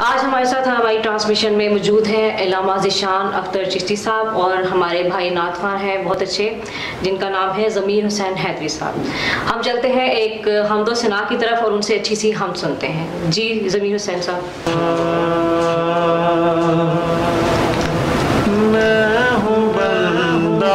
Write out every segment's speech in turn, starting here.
آج ہمارے ساتھ ہماری ٹرانسمیشن میں موجود ہیں علامہ ذیشان اختر چشتی صاحب اور ہمارے بھائی نعت خواں ہیں بہت اچھے، جن کا نام ہے ضمیر حسین حیدری صاحب۔ ہم چلتے ہیں ایک حمد و ثنا کی طرف اور ان سے اچھی سی ہم سنتے ہیں۔ جی ضمیر حسین صاحب۔ میں ہوں بندہ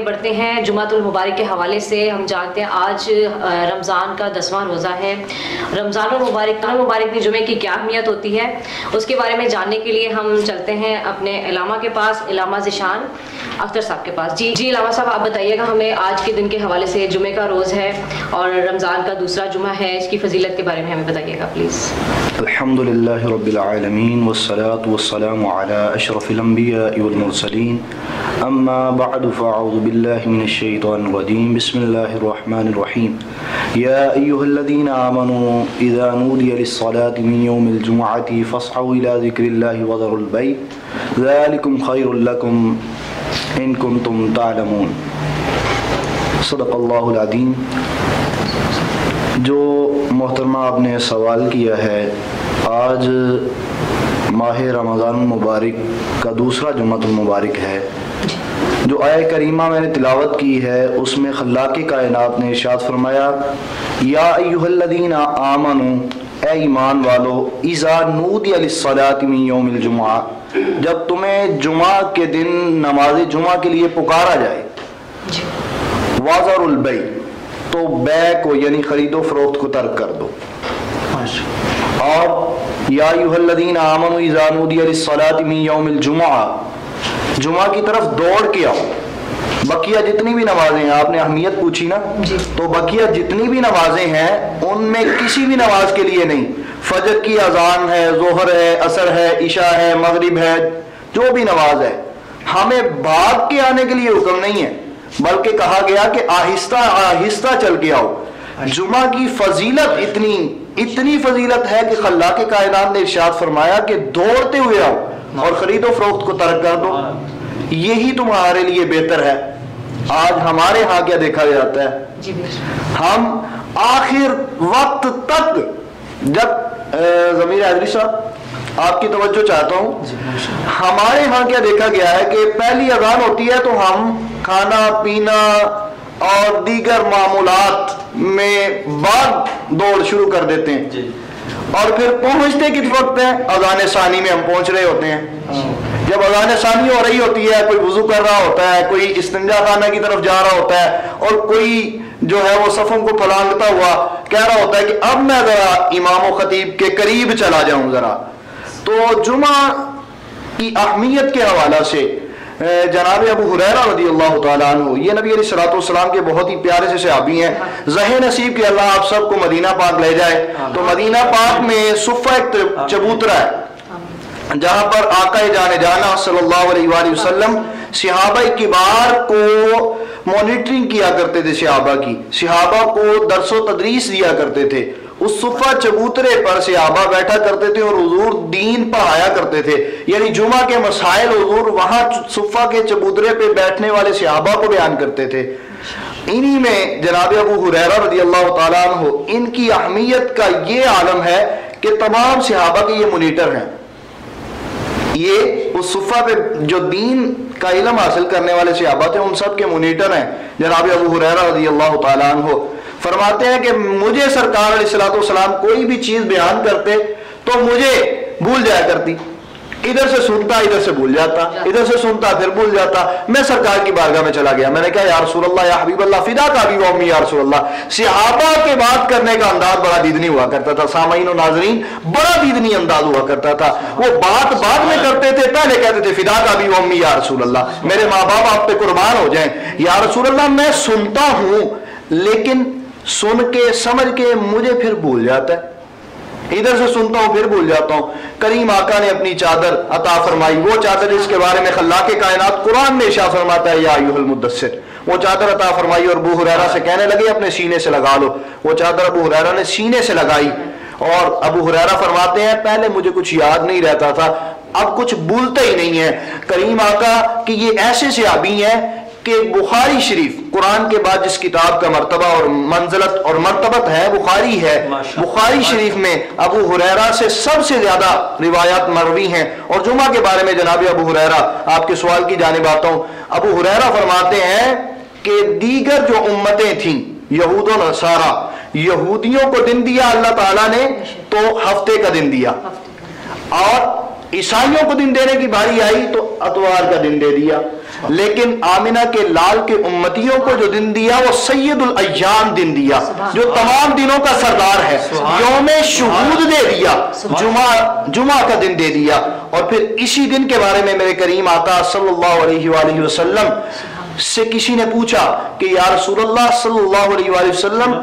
بڑھتے ہیں جمعۃ المبارک کے حوالے سے۔ ہم جانتے ہیں آج رمضان کا 10واں روزہ ہے۔ رمضان المبارک میں جمعے کی کیا اہمیت ہوتی ہے، اس کے بارے میں جاننے کے لیے ہم چلتے ہیں اپنے علامہ کے پاس، علامہ ذیشان اختر صاحب کے پاس۔ جی علامہ صاحب، آپ بتائیے گا ہمیں آج کے دن کے حوالے سے، جمعے کا روز ہے اور رمضان کا دوسرا جمعہ ہے، اس کی فضیلت کے بارے میں ہمیں بتائیے گا پلیز۔ الحمدللہ رب العالمین والصلاة والسلام علی اشرف الانبیاء والمرسلین، اما بعد فاعوذ باللہ من الشیطان الرجیم، بسم اللہ الرحمن الرحیم۔ یا ایہا الذین آمنوا اذا نودی للصلاة من یوم الجمعة فاسعوا الى ذکر اللہ وذروا البیع ذلکم خیر لکم ان کنتم تعلمون۔ صدق اللہ العظیم۔ جو محترمہ آپ نے سوال کیا ہے، آج ماہ رمضان المبارک کا دوسرا جمعۃ المبارک ہے۔ جو آیہ کریمہ میں نے تلاوت کی ہے اس میں خلاق کائنات نے ارشاد فرمایا، یا ایھا الذین آمنوا، اے ایمان والو، اذا نودی للصلاۃ من یوم الجمعہ، جب تمہیں جمعہ کے دن نماز جمعہ کے لیے پکارا جائے، وذروا البیع، تو بیع کو یعنی خرید و فروخت کو ترک کر دو، اور یا ایھا الذین آمنوا اذا نودی للصلاۃ من یوم الجمعہ، جمعہ کی طرف دوڑ کے آؤ۔ بقیہ جتنی بھی نمازیں ہیں، آپ نے اہمیت پوچھی نا، تو بقیہ جتنی بھی نمازیں ہیں ان میں کسی بھی نماز کے لیے نہیں، فجر کی اذان ہے، ظہر ہے، عصر ہے، عشاء ہے، مغرب ہے، جو بھی نماز ہے، ہمیں بھاگ کے آنے کے لیے حکم نہیں ہے، بلکہ کہا گیا کہ آہستہ آہستہ چل کے آؤ. جمعہ کی فضیلت اتنی فضیلت ہے کہ خلاق کائنات نے ارشاد فرمایا کہ دوڑتے ہوئے آؤ اور خرید و فروخت کو ترک کر دو، یہی تمہارے لیے بہتر ہے. آج ہمارے ہاں کیا دیکھا جاتا ہے؟ ہم آخر وقت تک، جب ضمیر حیدری صاحب آپ کی توجہ چاہتا ہوں، ہمارے ہاں کیا دیکھا گیا ہے کہ پہلی اذان ہوتی ہے تو ہم کھانا پینا اور دیگر معمولات میں بعد دوڑ شروع کر دیتے ہیں، اور پھر پہنچتے کس وقت ہیں؟ اذان ثانی میں ہم پہنچ رہے ہوتے ہیں. جب اذان ثانی ہو رہی ہوتی ہے، کوئی وضو کر رہا ہوتا ہے، کوئی استنجا خانہ کی طرف جا رہا ہوتا ہے، اور کوئی جو ہے وہ صفوں کو پھلانگتا ہوا کہہ رہا ہوتا ہے کہ اب میں ذرا امام و خطیب کے قریب چلا جاؤں ذرا. تو جمعہ کی اہمیت کے حوالہ سے جناب ابو ہریرہ رضی اللہ تعالیٰ عنہ، یہ نبی علیہ الصلوۃ والسلام کے بہت ہی پیارے سے صحابی ہیں. ذہ نصیب کہ اللہ آپ سب کو مدینہ پاک لے جائے. تو مدینہ پاک میں صفہ ایک چبوترا ہے جہاں پر آقا جان جانا صلی اللہ علیہ وآلہ وسلم صحابہ کبار کو مانیٹرنگ کیا کرتے تھے، صحابہ کو درس و تدریس دیا کرتے تھے. اس صفہ چبوترے پر صحابہ بیٹھا کرتے تھے اور حضور دین پڑھایا کرتے تھے. یعنی جمعہ کے مسائل حضور وہاں صفہ کے چبوترے پہ بیٹھنے والے صحابہ کو بیان کرتے تھے. انہی میں جناب ابو ہریرہ رضی اللہ تعالیٰ عنہ، ان کی اہمیت کا یہ عالم ہے کہ تمام صحابہ کے یہ مونیٹر ہیں. یہ اس صفہ پہ جو دین کا علم حاصل کرنے والے صحابہ تھے ان سب کے مونیٹر ہیں. جناب ابو ہریرہ رضی اللہ تعالیٰ عنہ فرماتے ہیں کہ مجھے سرکار علیہ الصلوۃ والسلام کوئی بھی چیز بیان کرتے تو مجھے بھول جایا کرتی. ادھر سے سنتا ادھر سے بھول جاتا، ادھر سے سنتا پھر بھول جاتا. میں سرکار کی بارگاہ میں چلا گیا، میں نے کہا یا رسول اللہ، یا حبیب اللہ، فدا کا ابی و امی یا رسول اللہ. صحابہ کے بات کرنے کا انداز بڑا دیدنی ہوا کرتا تھا. سامعین و ناظرین، بڑا دیدنی انداز ہوا کرتا تھا. وہ بات بعد میں کرتے تھے، پہلے کہتے تھے فدا کا ابی و امی یا رسول اللہ، میرے ماں باپ آپ پہ قربان ہو جائیں. یا رسول اللہ میں سنتا ہوں لیکن سن کے سمجھ کے مجھے پھر بھول جاتا ہے، ادھر سے سنتا ہوں پھر بھول جاتا ہوں. کریم آقا نے اپنی چادر عطا فرمائی، وہ چادر جس کے بارے میں خلاق کائنات قرآن میں ارشاد فرماتا ہے یا ایھا المدثر. وہ چادر عطا فرمائی اور ابو ہریرہ سے کہنے لگے اپنے سینے سے لگا لو. وہ چادر ابو ہریرہ نے سینے سے لگائی اور ابو ہریرہ فرماتے ہیں پہلے مجھے کچھ یاد نہیں رہتا تھا، اب کچھ بھولتا ہی نہیں ہے. کریم آقا کہ یہ ایسے صحابی ہیں کہ بخاری شریف قرآن کے بعد جس کتاب کا مرتبہ اور منزلت اور مرتبت ہے بخاری ہے. بخاری شریف میں ابو ہریرہ سے سب سے زیادہ روایات مروی ہیں. اور جمعہ کے بارے میں جناب ابو ہریرہ، آپ کے سوال کی جانب آتا ہوں، ابو ہریرہ فرماتے ہیں کہ دیگر جو امتیں تھیں یہود و نصارہ، یہودیوں کو دن دیا اللہ تعالیٰ نے تو ہفتے کا دن دیا، اور عیسائیوں کو دن دینے کی باری آئی تو اتوار کا دن دے دیا. لیکن آمنہ کے لال کے امتیوں کو جو دن دیا وہ سید الایام دن دیا، جو تمام دنوں کا سردار ہے. یوم شہود دے دیا، جمعہ کا دن دے دیا. اور پھر اسی دن کے بارے میں میرے کریم آقا صلی اللہ علیہ وآلہ وسلم سے کسی نے پوچھا کہ یا رسول اللہ صلی اللہ علیہ وآلہ وسلم،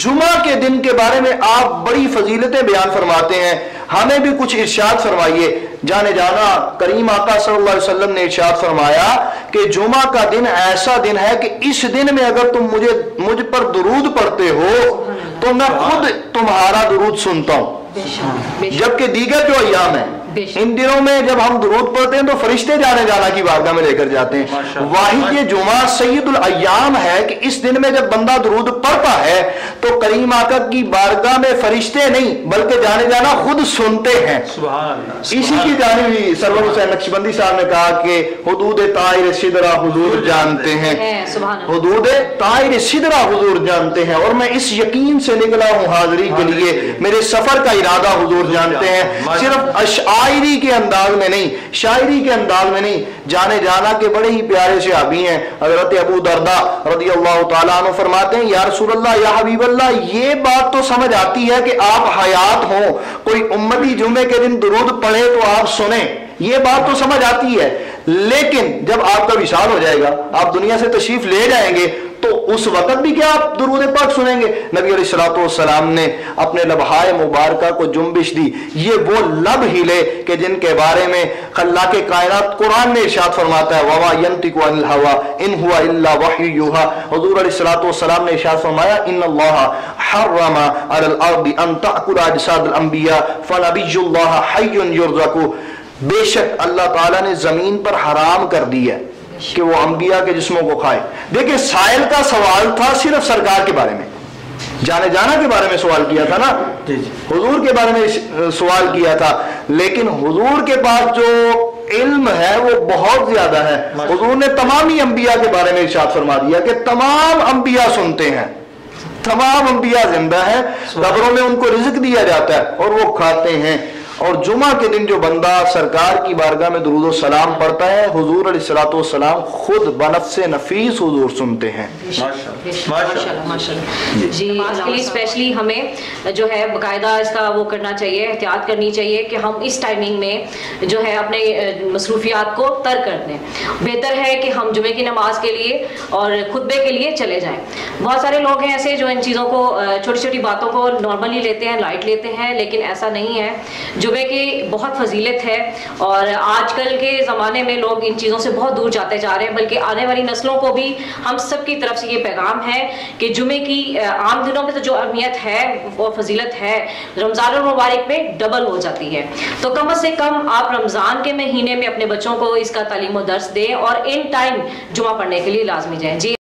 جمعہ کے دن کے بارے میں آپ بڑی فضیلتیں بیان فرماتے ہیں، ہمیں بھی کچھ ارشاد فرمائیے. جانے جانا کریم آقا صلی اللہ علیہ وسلم نے ارشاد فرمایا کہ جمعہ کا دن ایسا دن ہے کہ اس دن میں اگر تم مجھ پر درود پڑھتے ہو تو میں خود تمہارا درود سنتا ہوں. جبکہ دیگر جو ایام ہیں ان دنوں میں جب ہم درود پڑھتے ہیں تو فرشتے جانے جانا کی بارگاہ میں لے کر جاتے ہیں. واحد یہ جمعہ سید الایام ہے کہ اس دن میں جب بندہ درود پڑھتا ہے تو کریم آقا کی بارگاہ میں فرشتے نہیں بلکہ جانے جانا خود سنتے ہیں. اسی کی جانب ہی سرور حسین نقشبندی صاحب نے کہا کہ حدود طائر سدرہ حضور جانتے ہیں، حدود طائر سدرہ حضور جانتے ہیں، اور میں اس یقین سے نکلا ہوں حاضری کے لیے میرے سفر کا ارادہ حضور جانتے ہیں. صرف شاعری کے انداز میں نہیں، شاعری کے انداز میں نہیں، جانے جانا کے بڑے ہی پیارے صحابی ہیں. حضرت ابو درداء رضی اللہ تعالیٰ عنہ فرماتے ہیں یا رسول اللہ، یا حبیب اللہ، یہ بات تو سمجھ آتی ہے کہ آپ حیات ہوں، کوئی امتی جمعے کے دن درود پڑھے تو آپ سنیں، یہ بات تو سمجھ آتی ہے، لیکن جب آپ کا وصال ہو جائے گا، آپ دنیا سے تشریف لے جائیں گے تو اس وقت بھی کیا آپ درود پاک سنیں گے؟ نبی علیہ السلام نے اپنے لبہائے مبارکہ کو جنبش دی. یہ وہ لب ہلے کہ جن کے بارے میں اللہ کے کائنات قرآن میں ارشاد فرماتا ہے وَمَا يَنْطِقُ عَنِ الْهَوَىٰ إِنْ هُوَ إِلَّا وَحْيٌ يُوحَىٰ. حضور علیہ السلام نے ارشاد فرمایا إِنَّ اللَّهَ حَرَّمَ عَلَى الْأَرْضِ أَن تَأْكُلَ أَجْسَادَ الْأَنْبِيَاءِ فَنَبِيُّ اللَّهَ حَيٌّ يُرْزَقُ. بے شک اللہ تعالیٰ نے زمین پر حرام کر دی ہے کہ وہ انبیاء کے جسموں کو کھائے. دیکھیں سائل کا سوال تھا صرف سرکار کے بارے میں، جانے جانا کے بارے میں سوال کیا تھا نا، حضور کے بارے میں سوال کیا تھا، لیکن حضور کے پاس جو علم ہے وہ بہت زیادہ ہے. حضور نے تمامی انبیاء کے بارے میں ارشاد فرما دیا کہ تمام انبیاء سنتے ہیں، تمام انبیاء زندہ ہیں، قبروں میں ان کو رزق دیا جاتا ہے اور وہ کھاتے ہیں. اور جمعہ کے دن جو بندہ سرکار کی بارگاہ میں درود و سلام پڑھتا ہے، حضور علیہ السلام خود بنفس نفیس حضور سنتے ہیں. جی نماز کے لیے اسپیشلی ہمیں جو ہے باقاعدہ اس کا وہ کرنا چاہیے، احتیاط کرنی چاہیے کہ ہم اس ٹائمنگ میں جو ہے اپنے مصروفیات کو ترک کر دیں. بہتر ہے کہ ہم جمعے کی نماز کے لیے اور خطبے کے لیے چلے جائیں. بہت سارے لوگ ہیں ایسے جو ان چیزوں کو چھوٹی چھوٹی باتوں کو نارملی لیتے ہیں، لائٹ لیتے ہیں، لیکن ایسا نہیں ہے. جمعے کی بہت فضیلت ہے اور آج کل کے زمانے میں لوگ ان چیزوں سے بہت دور جاتے جا رہے ہیں، بلکہ آنے والی نسلوں کو بھی ہم سب کی طرف سے یہ پیغام ہے کہ جمعے کی عام دنوں میں تو جو اہمیت ہے وہ فضیلت ہے رمضان المبارک میں ڈبل ہو جاتی ہے. تو کم از کم آپ رمضان کے مہینے میں اپنے بچوں کو اس کا تعلیم و درس دیں اور ان ٹائم جمعہ پڑھنے کے لیے لازمی جائیں. جی